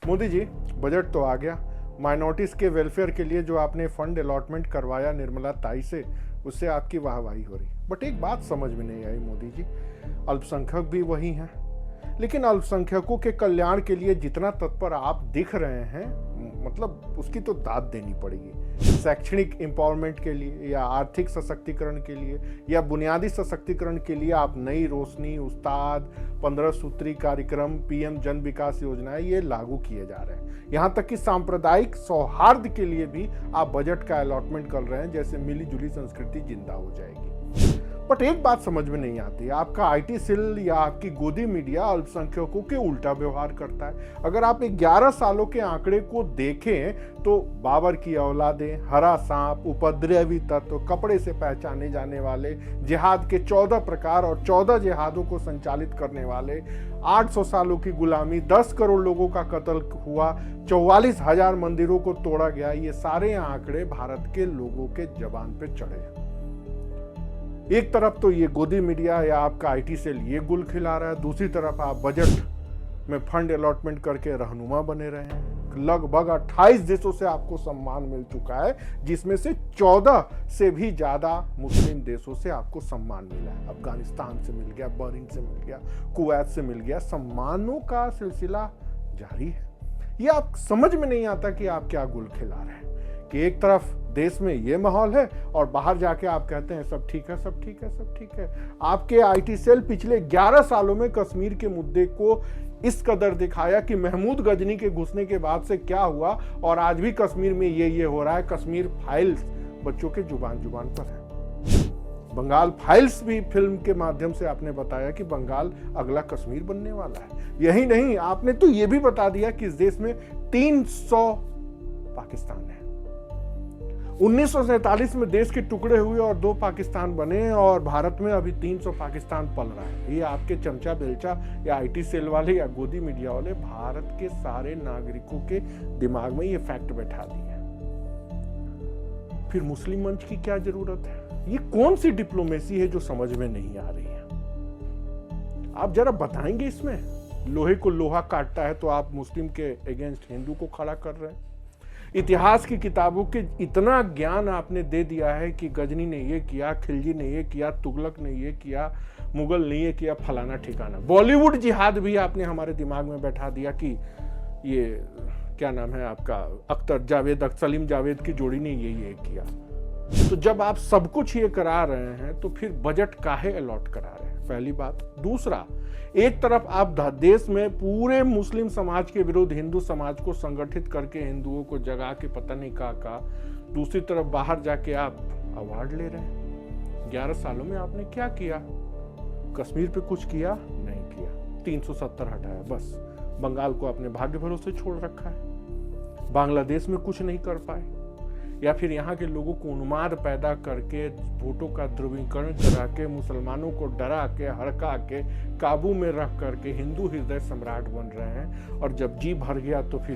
Modi ji, budget तो आ गया। Minorities के वेलफेयर के लिए जो आपने फंड अलॉटमेंट करवाया निर्मला ताई से, उससे आपकी वाहवाही हो रही। बट एक बात समझ में नहीं आई मोदी जी, अल्पसंख्यक भी वही हैं, लेकिन अल्पसंख्यकों के कल्याण के लिए जितना तत्पर आप दिख रहे हैं, मतलब उसकी तो दाद देनी पड़ेगी। शैक्षणिक एम्पावरमेंट के लिए या आर्थिक सशक्तिकरण के लिए या बुनियादी सशक्तिकरण के लिए आप नई रोशनी, उस्ताद, 15 सूत्री कार्यक्रम, पीएम जन विकास योजनाएं ये लागू किए जा रहे हैं। यहाँ तक कि सांप्रदायिक सौहार्द के लिए भी आप बजट का अलॉटमेंट कर रहे हैं, जैसे मिली जुली संस्कृति जिंदा हो जाएगी। बट एक बात समझ में नहीं आती, आपका आईटी सेल या आपकी गोदी मीडिया अल्पसंख्यकों के उल्टा व्यवहार करता है। अगर आप 11 सालों के आंकड़े को देखें तो बाबर की औलादें, हरा सांप, उपद्रवी तत्व, कपड़े से पहचाने जाने वाले, जिहाद के 14 प्रकार और 14 जिहादों को संचालित करने वाले, 800 सालों की गुलामी, 10 करोड़ लोगों का कत्ल हुआ, 44,000 मंदिरों को तोड़ा गया, ये सारे आंकड़े भारत के लोगों के जबान पे चढ़े हैं। एक तरफ तो ये गोदी मीडिया या आपका आईटी सेल ये गुल खिला रहा है, दूसरी तरफ आप बजट में फंड अलॉटमेंट करके रहनुमा बने रहे हैं। लगभग 28 देशों से आपको सम्मान मिल चुका है, जिसमें से 14 से भी ज्यादा मुस्लिम देशों से आपको सम्मान मिला है। अफगानिस्तान से मिल गया, बहरीन से मिल गया, कुवैत से मिल गया। सम्मानों का सिलसिला जारी है। ये आप समझ में नहीं आता कि आप क्या गुल खिला रहे हैं कि एक तरफ देश में ये माहौल है और बाहर जाके आप कहते हैं सब ठीक है, सब ठीक है, सब ठीक है। आपके आईटी सेल पिछले 11 सालों में कश्मीर के मुद्दे को इस कदर दिखाया कि महमूद गजनी के घुसने के बाद से क्या हुआ और आज भी कश्मीर में ये हो रहा है। कश्मीर फाइल्स बच्चों के जुबान पर है। बंगाल फाइल्स भी फिल्म के माध्यम से आपने बताया कि बंगाल अगला कश्मीर बनने वाला है। यही नहीं, आपने तो ये भी बता दिया कि इस देश में 300 पाकिस्तान है। 1947 में देश के टुकड़े हुए और 2 पाकिस्तान बने और भारत में अभी 300 पाकिस्तान पल रहा है। ये आपके चमचा बेलचा या आईटी सेल वाले या गोदी मीडिया वाले भारत के सारे नागरिकों के दिमाग में ये फैक्ट बैठा दिए। फिर मुस्लिम मंच की क्या जरूरत है? ये कौन सी डिप्लोमेसी है जो समझ में नहीं आ रही है? आप जरा बताएंगे इसमें। लोहे को लोहा काटता है तो आप मुस्लिम के अगेंस्ट हिंदू को खड़ा कर रहे हैं। इतिहास की किताबों के इतना ज्ञान आपने दे दिया है कि गजनी ने ये किया, खिलजी ने ये किया, तुगलक ने ये किया, मुगल ने ये किया, फलाना ठिकाना। बॉलीवुड जिहाद भी आपने हमारे दिमाग में बैठा दिया कि ये क्या नाम है आपका, अख्तर जावेद, सलीम जावेद की जोड़ी ने ये किया। तो जब आप सब कुछ ये करा रहे हैं तो फिर बजट काहे अलॉट करा रहे हैं? पहली बात। दूसरा, एक तरफ आप देश में पूरे मुस्लिम समाज के विरुद्ध हिंदू समाज को संगठित करके हिंदुओं को जगा के पता नहीं का, दूसरी तरफ बाहर जाके आप अवार्ड ले रहे हैं। 11 सालों में आपने क्या किया? कश्मीर पे कुछ किया? नहीं किया। 370 हटाया, बस। बंगाल को अपने भाग्य भरोसे छोड़ रखा है। बांग्लादेश में कुछ नहीं कर पाए। या फिर यहाँ के लोगों को उन्माद पैदा करके, वोटों का ध्रुवीकरण करा के, मुसलमानों को डरा के, हड़का के, काबू में रख करके हिंदू हृदय सम्राट बन रहे हैं। और जब जी भर गया तो फिर